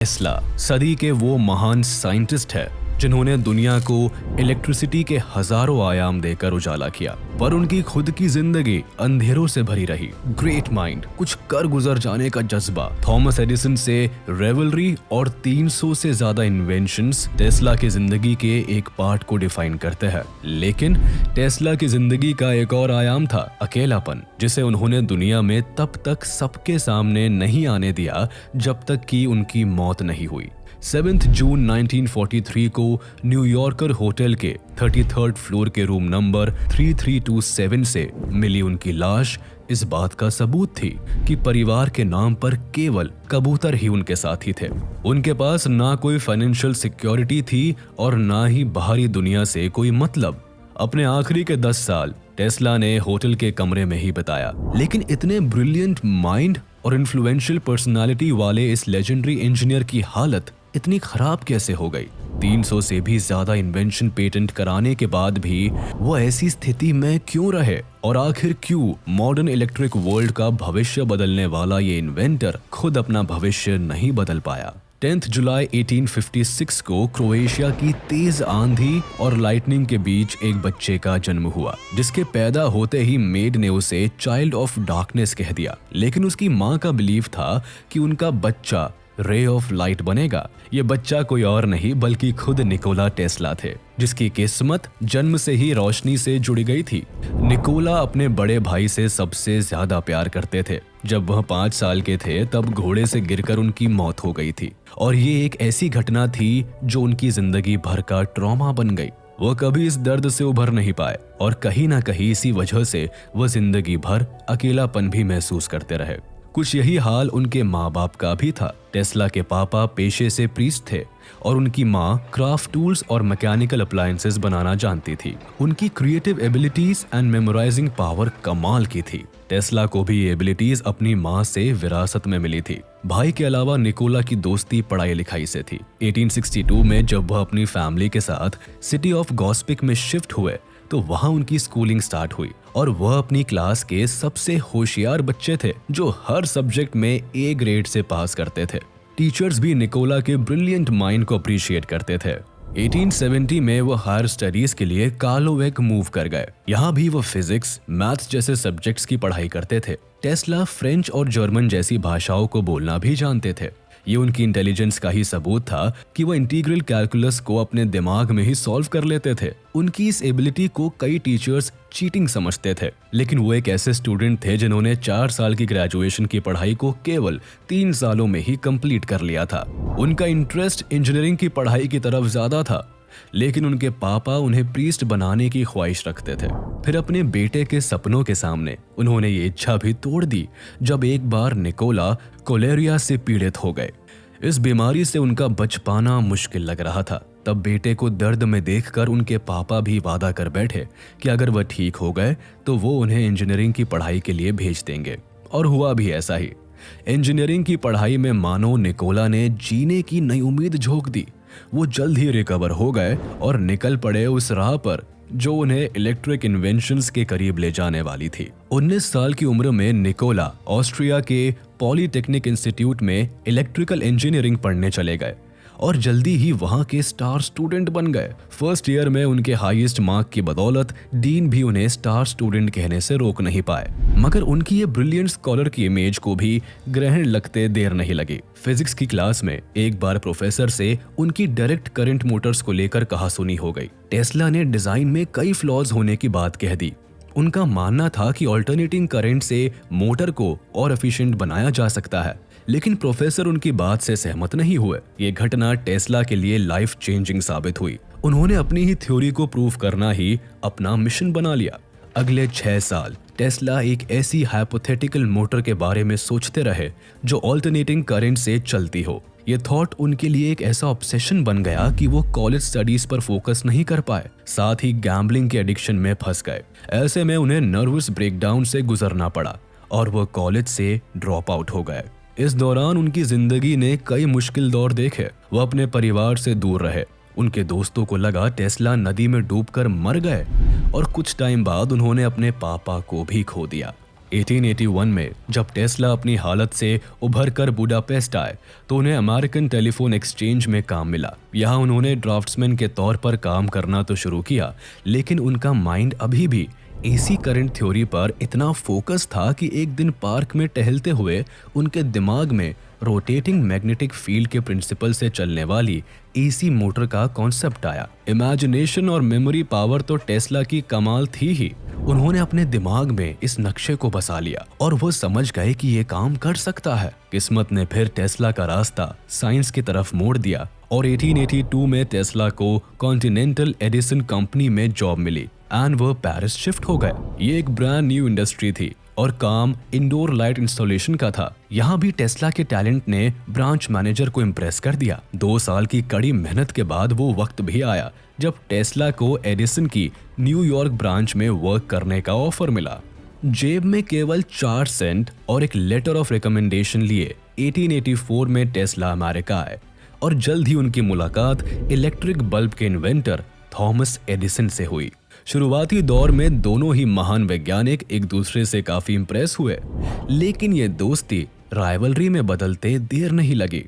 Tesla सदी के वो महान साइंटिस्ट है जिन्होंने दुनिया को इलेक्ट्रिसिटी के हजारों आयाम देकर उजाला किया, पर उनकी खुद की जिंदगी अंधेरों से भरी रही। ग्रेट माइंड, कुछ कर गुजर जाने का जज्बा, थॉमस एडिसन से रेवलरी और 300 से ज्यादा इन्वेंशंस टेस्ला की जिंदगी के एक पार्ट को डिफाइन करते हैं। लेकिन टेस्ला की जिंदगी का एक और आयाम था अकेलापन, जिसे उन्होंने दुनिया में तब तक सबके सामने नहीं आने दिया जब तक कि उनकी मौत नहीं हुई। 7 जून 1943 को न्यूयॉर्कर होटल के 33rd फ्लोर के रूम नंबर 3327 से मिली उनकी लाश इस बात का सबूत थी कि परिवार के नाम पर केवल कबूतर ही उनके साथी थे। उनके पास ना कोई फाइनेंशियल सिक्योरिटी थी और ना ही बाहरी दुनिया से कोई मतलब। अपने आखिरी के 10 साल टेस्ला ने होटल के कमरे में ही बिताया। लेकिन इतने ब्रिलियंट माइंड और इन्फ्लुएंशियल पर्सनालिटी वाले इस लेजेंडरी इंजीनियर की हालत इतनी खराब कैसे हो गई? 300 से भी ज्यादा इन्वेंशन पेटेंट कराने के बाद भी वो ऐसी स्थिति में क्यों रहे? और आखिर क्यों मॉडर्न इलेक्ट्रिक वर्ल्ड का भविष्य बदलने वाला ये इन्वेंटर खुद अपना भविष्य नहीं बदल पाया? 10 जुलाई 1856 को क्रोएशिया की तेज आंधी और लाइटनिंग के बीच एक बच्चे का जन्म हुआ, जिसके पैदा होते ही मेड ने उसे चाइल्ड ऑफ डार्कनेस कह दिया। लेकिन उसकी माँ का बिलीव था कि उनका बच्चा रे ऑफ लाइट बनेगा। ये बच्चा कोई और नहीं बल्कि खुद निकोला टेस्ला थे, जिसकी किस्मत जन्म से ही रोशनी से जुड़ी गई थी। निकोला अपने बड़े भाई से सबसे ज्यादा प्यार करते थे। जब वह 5 साल के थे तब घोड़े से गिरकर उनकी मौत हो गई थी, और ये एक ऐसी घटना थी जो उनकी जिंदगी भर का ट्रॉमा बन गई। वो कभी इस दर्द से उभर नहीं पाए और कहीं ना कहीं इसी वजह से वो जिंदगी भर अकेलापन भी महसूस करते रहे। कुछ यही हाल उनके माँ बाप का भी था। टेस्ला के पापा पेशे से प्रीस्ट थे और उनकी माँ क्राफ्ट टूल्स और मैकेनिकल अप्लायंसेस बनाना जानती थी। उनकी creative abilities and memorising power कमाल की थी। टेस्ला को भी ये एबिलिटीज अपनी माँ से विरासत में मिली थी। भाई के अलावा निकोला की दोस्ती पढ़ाई लिखाई से थी। 1862 में जब वह अपनी फैमिली के साथ सिटी ऑफ गॉस्पिक में शिफ्ट हुए तो वहां उनकी स्कूलिंग स्टार्ट हुई, और वह अपनी क्लास के सबसे होशियार बच्चे थे जो हर सब्जेक्ट में ए ग्रेड से पास करते थे। टीचर्स भी निकोला के ब्रिलियंट माइंड को अप्रिशिएट करते थे। 1870 में वो हायर स्टडीज के लिए कार्लोवेक मूव कर गए। यहाँ भी वो फिजिक्स, मैथ्स जैसे सब्जेक्ट्स की पढ़ाई करते थे। टेस्ला फ्रेंच और जर्मन जैसी भाषाओं को बोलना भी जानते थे। ये उनकी इंटेलिजेंस का ही सबूत था कि वो इंटीग्रल कैलकुलस को अपने दिमाग में ही सॉल्व कर लेते थे। उनकी इस एबिलिटी को कई टीचर्स चीटिंग समझते थे, लेकिन वो एक ऐसे स्टूडेंट थे जिन्होंने 4 साल की ग्रेजुएशन की पढ़ाई को केवल 3 सालों में ही कंप्लीट कर लिया था। उनका इंटरेस्ट इंजीनियरिंग की पढ़ाई की तरफ ज्यादा था, लेकिन उनके पापा उन्हें प्रीस्ट बनाने की ख्वाहिश रखते थे। फिर अपने बेटे के सपनों के सामने उन्होंने ये इच्छा भी तोड़ दी जब एक बार निकोला कोलेरिया से पीड़ित हो गए। इस बीमारी से उनका बच पाना मुश्किल लग रहा था। तब बेटे को दर्द में देखकर उनके पापा भी वादा कर बैठे कि अगर वह ठीक हो गए तो वो उन्हें इंजीनियरिंग की पढ़ाई के लिए भेज देंगे, और हुआ भी ऐसा ही। इंजीनियरिंग की पढ़ाई में मानो निकोला ने जीने की नई उम्मीद झोंक दी। वो जल्द ही रिकवर हो गए और निकल पड़े उस राह पर जो उन्हें इलेक्ट्रिक इन्वेंशंस के करीब ले जाने वाली थी। 19 साल की उम्र में निकोला ऑस्ट्रिया के पॉलीटेक्निक इंस्टीट्यूट में इलेक्ट्रिकल इंजीनियरिंग पढ़ने चले गए और जल्दी ही वहां के स्टार स्टूडेंट बन गए। फर्स्ट ईयर में उनके हाईएस्ट मार्क की बदौलत डीन भी उन्हें स्टार स्टूडेंट कहने से रोक नहीं पाए। मगर उनकी ये ब्रिलियंट स्कॉलर की इमेज को भी ग्रहण लगते देर नहीं लगी। फिजिक्स की क्लास में एक बार प्रोफेसर से उनकी डायरेक्ट करंट मोटर्स को लेकर कहासुनी हो गई। टेस्ला ने डिजाइन में कई फ्लॉज होने की बात कह दी। उनका मानना था कि अल्टरनेटिंग करंट से मोटर को और एफिशिएंट बनाया जा सकता है, लेकिन प्रोफेसर उनकी बात से सहमत नहीं हुए। ये घटना टेस्ला के लिए लाइफ चेंजिंग साबित हुई। उन्होंने अपनी ही थ्योरी को प्रूव करना ही अपना मिशन बना लिया। अगले 6 साल टेस्ला एक ऐसी हाइपोथेटिकल मोटर के बारे में सोचते रहे जो अल्टरनेटिंग करंट से चलती हो। ये थॉट उनके लिए एक ऐसा ऑब्सेशन बन गया कि वो कॉलेज स्टडीज पर फोकस नहीं कर पाए, साथ ही गैम्बलिंग के एडिक्शन में फंस गए। ऐसे में उन्हें नर्वस ब्रेकडाउन से गुजरना पड़ा और वो कॉलेज से ड्रॉप आउट हो गए। इस दौरान उनकी जिंदगी ने कई मुश्किल दौर देखे। वो अपने परिवार से दूर रहे। उनके दोस्तों को लगा टेस्ला नदी में डूबकर मर गए, और कुछ टाइम बाद उन्होंने अपने पापा को भी खो दिया। 1881 में जब टेस्ला अपनी हालत से उभर कर बुडापेस्ट आए तो उन्हें अमेरिकन टेलीफोन एक्सचेंज में काम मिला। यहाँ उन्होंने ड्राफ्ट्समैन के तौर पर काम करना तो शुरू किया, लेकिन उनका माइंड अभी भी एसी करंट थ्योरी पर इतना फोकस था कि एक दिन पार्क में टहलते हुए उनके दिमाग में रोटेटिंग मैग्नेटिक फील्ड के प्रिंसिपल से चलने वाली एसी मोटर का कॉन्सेप्ट आया। इमेजिनेशन और मेमोरी पावर तो टेस्ला की कमाल थी ही। उन्होंने अपने दिमाग में इस नक्शे को बसा लिया और वो समझ गए कि ये काम कर सकता है। किस्मत ने फिर टेस्ला का रास्ता साइंस की तरफ मोड़ दिया और 1882 में टेस्ला को कॉन्टिनेंटल एडिसन कंपनी में जॉब मिली एंड वो पेरिस शिफ्ट हो गए। ये एक ब्रांड न्यू इंडस्ट्री थी और काम इंडोर लाइट इंस्टॉलेशन का था। यहाँ भी टेस्ला के टैलेंट ने ब्रांच मैनेजर को इम्प्रेस कर दिया। 2 साल की कड़ी मेहनत के बाद वो वक्त भी आया जब टेस्ला को एडिसन की न्यूयॉर्क ब्रांच में वर्क करने का ऑफर मिला। जेब में केवल 4 सेंट और एक लेटर ऑफ रिकमेंडेशन लिए 1884 में टेस्ला अमेरिका आए और जल्द ही उनकी मुलाकात इलेक्ट्रिक बल्ब के इन्वेंटर थॉमस एडिसन से हुई। शुरुआती दौर में दोनों ही महान वैज्ञानिक एक दूसरे से काफी इंप्रेस हुए, लेकिन ये दोस्ती राइवलरी में बदलते देर नहीं लगी।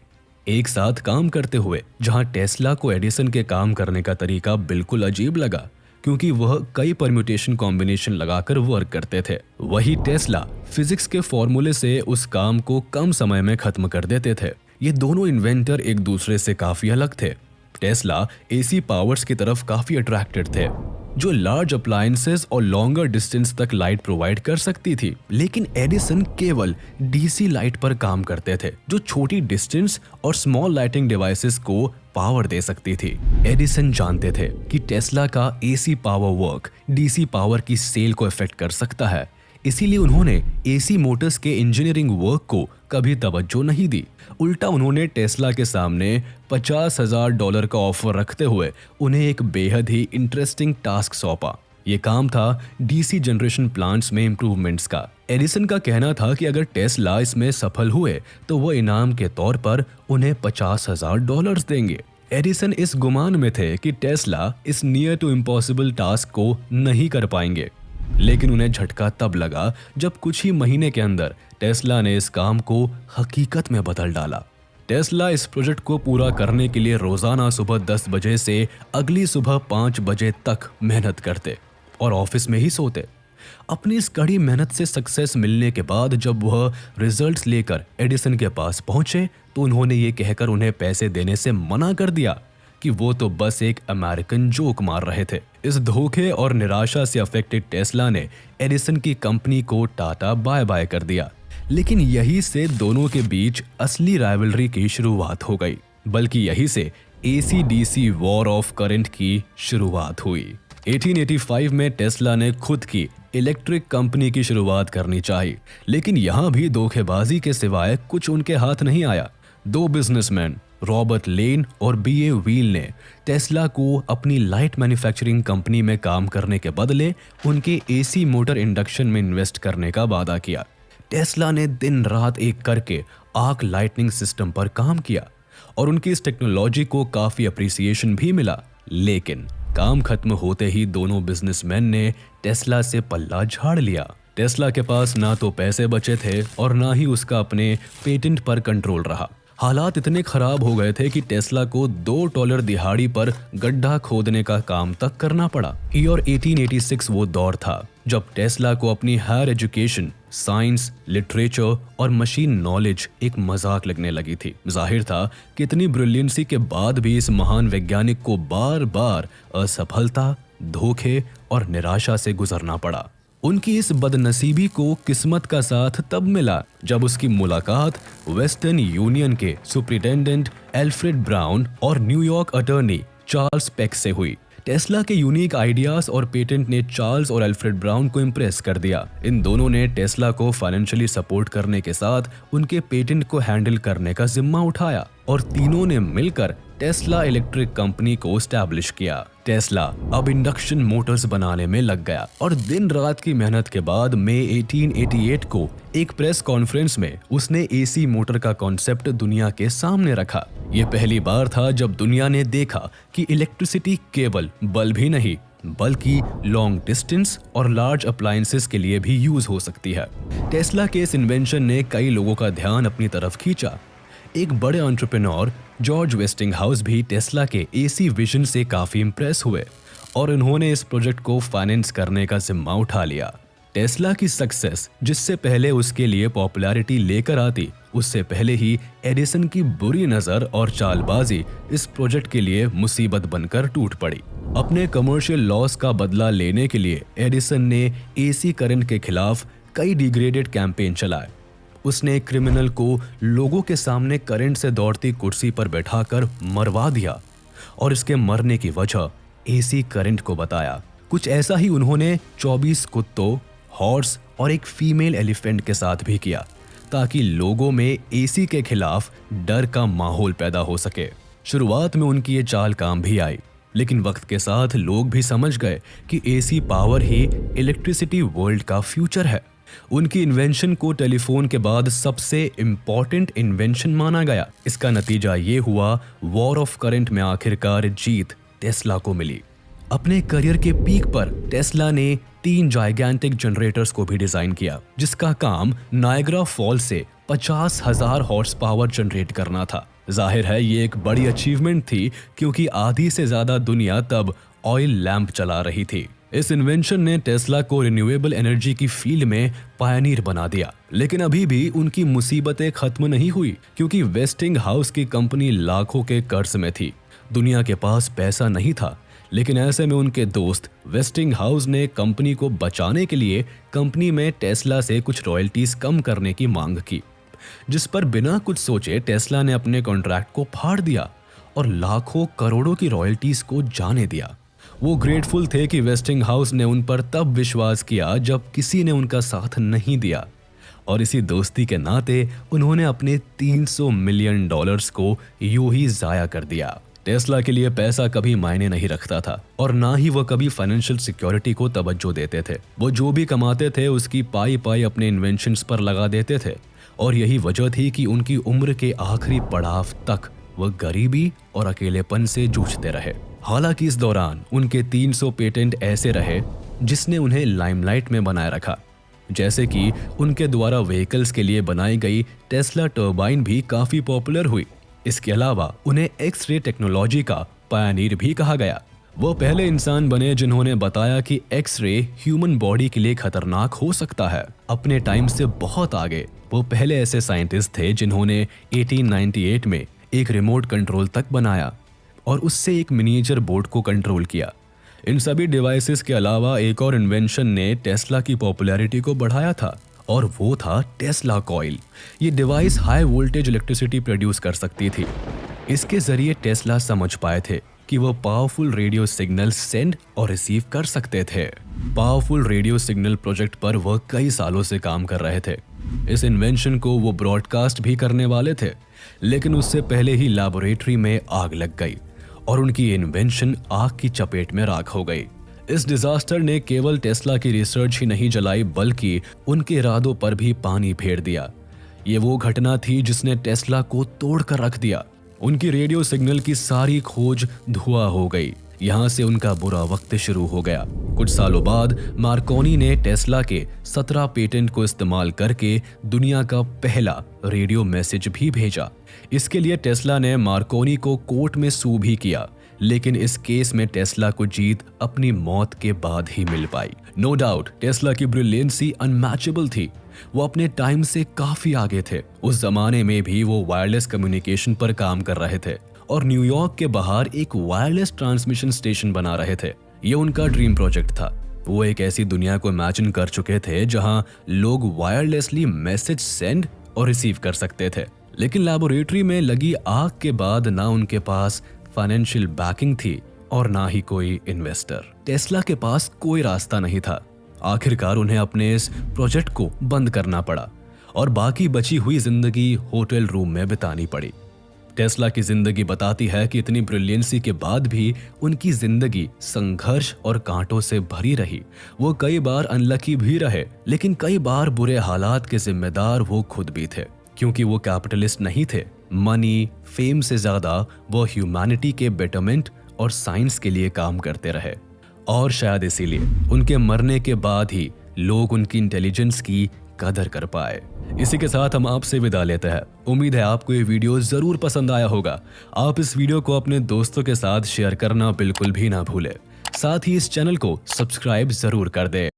एक साथ काम करते हुए जहां टेस्ला को एडिसन के काम करने का तरीका बिल्कुल अजीब लगा, क्योंकि वह कई परम्यूटेशन कॉम्बिनेशन लगाकर वर्क करते थे, वही टेस्ला फिजिक्स के फॉर्मूले से उस काम को कम समय में खत्म कर देते थे। ये दोनों इन्वेंटर एक दूसरे से काफी अलग थे। टेस्ला एसी पावर्स की तरफ काफी अट्रैक्टेड थे, जो लार्ज अप्लायंसेस और लॉन्गर डिस्टेंस तक लाइट प्रोवाइड कर सकती थी, लेकिन एडिसन केवल डीसी लाइट पर काम करते थे, जो छोटी डिस्टेंस और स्मॉल लाइटिंग डिवाइसेस को पावर दे सकती थी। एडिसन जानते थे कि टेस्ला का AC power work DC power की सेल को इफेक्ट कर सकता है, इसीलिए उन्होंने एसी मोटर्स के इंजीनियरिंग वर्क को कभी तवज्जो नहीं दी। उल्टा उन्होंने टेस्ला के सामने $50,000 का ऑफर रखते हुए उन्हें एक बेहद ही इंटरेस्टिंग टास्क सौंपा। ये काम था डीसी जनरेशन प्लांट्स में इम्प्रूवमेंट्स का। एडिसन का कहना था कि अगर टेस्ला इसमें सफल हुए तो वो इनाम के तौर पर उन्हें $50,000 देंगे। एडिसन इस गुमान में थे कि टेस्ला इस नियर टू इम्पॉसिबल टास्क को नहीं कर पाएंगे, लेकिन उन्हें झटका तब लगा जब कुछ ही महीने के अंदर टेस्ला ने इस काम को हकीकत में बदल डाला। टेस्ला इस प्रोजेक्ट को पूरा करने के लिए रोजाना सुबह 10 बजे से अगली सुबह 5 बजे तक मेहनत करते और ऑफिस में ही सोते। अपनी इस कड़ी मेहनत से सक्सेस मिलने के बाद जब वह रिजल्ट्स लेकर एडिसन के पास पहुंचे तो उन्होंने ये कहकर उन्हें पैसे देने से मना कर दिया कि वो तो बस एक अमेरिकन जोक मार रहे थे। इस धोखे और निराशा से अफेक्टेड टेस्ला ने एडिसन की कंपनी को टाटा बाय बाय कर दिया। लेकिन यही से दोनों के बीच असली राइवलरी की शुरुआत हो गई, बल्कि यही से AC DC war of current की शुरुआत हुई। 1885 में टेस्ला ने खुद की इलेक्ट्रिक कंपनी की शुरुआत करनी चाहिए, लेकिन यहाँ भी धोखेबाजी के सिवाय कुछ उनके हाथ नहीं आया। 2 बिजनेसमैन रॉबर्ट लेन और बीए व्हील ने टेस्ला को अपनी लाइट मैन्युफैक्चरिंग कंपनी में काम करने के बदले उनके एसी मोटर इंडक्शन में इन्वेस्ट करने का वादा किया। टेस्ला ने दिन रात एक करके आर्क लाइटनिंग सिस्टम पर काम किया और उनकी इस टेक्नोलॉजी को काफी अप्रिसिएशन भी मिला, लेकिन काम खत्म होते ही दोनों बिजनेसमैन ने टेस्ला से पल्ला झाड़ लिया। टेस्ला के पास ना तो पैसे बचे थे और ना ही उसका अपने पेटेंट पर कंट्रोल रहा। हालात इतने खराब हो गए थे कि टेस्ला को $2 दिहाड़ी पर गड्ढा खोदने का काम तक करना पड़ा। ईयर 1886 वो दौर था जब टेस्ला को अपनी हायर एजुकेशन, साइंस, लिटरेचर और मशीन नॉलेज एक मजाक लगने लगी थी। जाहिर था कि इतनी ब्रिलियंसी के बाद भी इस महान वैज्ञानिक को बार बार असफलता, धोखे और निराशा से गुजरना पड़ा। उनकी इस बदनसीबी को किस्मत का साथ तब मिला जब उसकी मुलाकात वेस्टर्न यूनियन के सुपरिटेंडेंट एल्फ्रेड ब्राउन और न्यूयॉर्क अटॉर्नी चार्ल्स पेक से हुई। टेस्ला के यूनिक आइडियाज और पेटेंट ने चार्ल्स और एल्फ्रेड ब्राउन को इम्प्रेस कर दिया। इन दोनों ने टेस्ला को फाइनेंशियली सपोर्ट करने के साथ उनके पेटेंट को हैंडल करने का जिम्मा उठाया और तीनों ने मिलकर टेस्ला इलेक्ट्रिक कंपनी को एस्टैब्लिश किया। टेस्ला अब इंडक्शन मोटर्स बनाने में लग गया और दिन रात की मेहनत के बाद मई 1888 को एक प्रेस कॉन्फ्रेंस में उसने एसी मोटर का कॉन्सेप्ट दुनिया के सामने रखा। ये पहली बार था जब दुनिया ने देखा कि इलेक्ट्रिसिटी केवल बल्ब ही नहीं बल्कि लॉन्ग डिस्टेंस और लार्ज अप्लायंसेस के लिए भी यूज हो सकती है। टेस्ला के इस इन्वेंशन ने कई लोगों का ध्यान अपनी तरफ खींचा। एक बड़े एंटरप्रेन्योर जॉर्ज वेस्टिंगहाउस भी टेस्ला के एसी विजन से काफी इंप्रेस हुए और उन्होंने इस प्रोजेक्ट को फाइनेंस करने का जिम्मा उठा लिया। टेस्ला की सक्सेस जिससे पहले उसके लिए पॉपुलैरिटी लेकर आती, उससे पहले ही एडिसन की बुरी नजर और चालबाजी इस प्रोजेक्ट के लिए मुसीबत बनकर टूट पड़ी। अपने कमर्शियल लॉस का बदला लेने के लिए एडिसन ने एसी करंट के खिलाफ कई डिग्रेडेड कैंपेन चलाए। उसने क्रिमिनल को लोगों के सामने करंट से दौड़ती कुर्सी पर बैठाकर मरवा दिया और इसके मरने की वजह एसी करंट को बताया। कुछ ऐसा ही उन्होंने 24 कुत्तों, हॉर्स और एक फीमेल एलिफेंट के साथ भी किया ताकि लोगों में एसी के खिलाफ डर का माहौल पैदा हो सके। शुरुआत में उनकी ये चाल काम भी आई, लेकिन वक्त के साथ लोग भी समझ गए कि एसी पावर ही इलेक्ट्रिसिटी वर्ल्ड का फ्यूचर है। उनकी इन्वेंशन को टेलीफोन के बाद सबसे इम्पोर्टेंट इन्वेंशन माना गया। इसका नतीजा ये हुआ, वॉर ऑफ करंट में आखिरकार जीत टेस्ला को मिली। अपने करियर के पीक पर टेस्ला ने 3 जाइगैंटिक जनरेटर्स को भी डिजाइन किया, जिसका काम नायग्रा फॉल से 50,000 हॉर्स पावर जनरेट करना था। जाहिर है ये एक बड़ी अचीवमेंट थी क्योंकि आधी से ज्यादा दुनिया तब ऑयल लैंप चला रही थी। इस इन्वेंशन ने टेस्ला को रिन्यूएबल एनर्जी की फील्ड में पायनियर बना दिया। लेकिन अभी भी उनकी मुसीबतें खत्म नहीं हुई क्योंकि वेस्टिंगहाउस की कंपनी लाखों के कर्ज में थी। दुनिया के पास पैसा नहीं था, लेकिन ऐसे में उनके दोस्त वेस्टिंगहाउस ने कंपनी को बचाने के लिए कंपनी में टेस्ला से कुछ रॉयल्टीज कम करने की मांग की, जिस पर बिना कुछ सोचे टेस्ला ने अपने कॉन्ट्रैक्ट को फाड़ दिया और लाखों करोड़ों की रॉयल्टीज को जाने दिया। वो ग्रेटफुल थे कि वेस्टिंगहाउस ने उन पर तब विश्वास किया जब किसी ने उनका साथ नहीं दिया, और इसी दोस्ती के नाते उन्होंने अपने $300 मिलियन को यूं ही जाया कर दिया। टेस्ला के लिए पैसा कभी मायने नहीं रखता था और ना ही वो कभी फाइनेंशियल सिक्योरिटी को तवज्जो देते थे। वो जो भी कमाते थे उसकी पाई पाई अपने इन्वेंशंस पर लगा देते थे और यही वजह थी कि उनकी उम्र के आखिरी पड़ाव तक वह गरीबी और अकेलेपन से जूझते रहे। हालांकि इस दौरान उनके 300 पेटेंट ऐसे रहे जिसने उन्हें लाइमलाइट में बनाए रखा, जैसे कि उनके द्वारा व्हीकल्स के लिए बनाई गई टेस्ला टर्बाइन भी काफी पॉपुलर हुई। इसके अलावा उन्हें एक्स-रे टेक्नोलॉजी का पायनियर भी कहा गया। वो पहले इंसान बने जिन्होंने बताया कि एक्स-रे ह्यूमन बॉडी के लिए खतरनाक हो सकता है। अपने टाइम से बहुत आगे वो पहले ऐसे साइंटिस्ट थे जिन्होंने 1898 में एक रिमोट कंट्रोल तक बनाया और उससे एक मिनिएचर बोट को कंट्रोल किया। इन सभी डिवाइसेस के अलावा एक और इन्वेंशन ने टेस्ला की पॉपुलैरिटी को बढ़ाया था और वो था टेस्ला कॉइल। ये device high voltage electricity produce कर सकती थी। इसके जरिए टेस्ला समझ पाए थे कि वो पावरफुल रेडियो सिग्नल सेंड और रिसीव कर सकते थे। पावरफुल रेडियो सिग्नल प्रोजेक्ट पर वह कई सालों से काम कर रहे थे। इस इन्वेंशन को वो ब्रॉडकास्ट भी करने वाले थे, लेकिन उससे पहले ही लैबोरेटरी में आग लग गई और उनकी इन्वेंशन आग की चपेट में राख हो गई। इस डिजास्टर ने केवल टेस्ला की रिसर्च ही नहीं जलाई बल्कि उनके इरादों पर भी पानी फेर दिया। ये वो घटना थी जिसने टेस्ला को तोड़ कर रख दिया। उनकी रेडियो सिग्नल की सारी खोज धुआं हो गई। यहाँ से उनका बुरा वक्त शुरू हो गया। कुछ सालों बाद मार्कोनी ने टेस्ला के 17 पेटेंट को इस्तेमाल करके दुनिया का पहला रेडियो मैसेज भी भेजा। इसके लिए टेस्ला ने मार्कोनी को कोर्ट में सू भी किया, लेकिन इस केस में टेस्ला को जीत अपनी मौत के बाद ही मिल पाई। नो डाउट टेस्ला की ब्रिलियंसी अनमैचेबल थी। वो अपने टाइम से काफी आगे थे। उस जमाने में भी वो वायरलेस कम्युनिकेशन पर काम कर रहे थे और न्यूयॉर्क के बाहर एक वायरलेस ट्रांसमिशन स्टेशन बना रहे थे। ये उनका ड्रीम प्रोजेक्ट था। वो एक ऐसी दुनिया को इमेजिन कर चुके थे जहां लोग वायरलेसली मैसेज सेंड और रिसीव कर सकते थे। लेकिन लैबोरेटरी में लगी आग के बाद ना उनके पास फाइनेंशियल बैकिंग थी और ना ही कोई इन्वेस्टर। टेस्ला के पास कोई रास्ता नहीं था। आखिरकार उन्हें अपने इस प्रोजेक्ट को बंद करना पड़ा और बाकी बची हुई जिंदगी होटल रूम में बितानी पड़ी। टेस्ला की जिंदगी बताती है कि इतनी ब्रिलियंसी के बाद भी उनकी जिंदगी संघर्ष और कांटों से भरी रही। वो कई बार अनलकी भी रहे, लेकिन कई बार बुरे हालात के जिम्मेदार वो खुद भी थे, क्योंकि वो कैपिटलिस्ट नहीं थे। मनी, फेम से ज्यादा वो ह्यूमैनिटी के बेटरमेंट और साइंस के लिए काम करते रहे। और शायद इसीलिए उनके मरने के बाद ही लोग उनकी इंटेलिजेंस की कदर कर पाए। इसी के साथ हम आपसे विदा लेते हैं। उम्मीद है आपको ये वीडियो जरूर पसंद आया होगा। आप इस वीडियो को अपने दोस्तों के साथ शेयर करना बिल्कुल भी ना भूलें। साथ ही इस चैनल को सब्सक्राइब जरूर कर दें।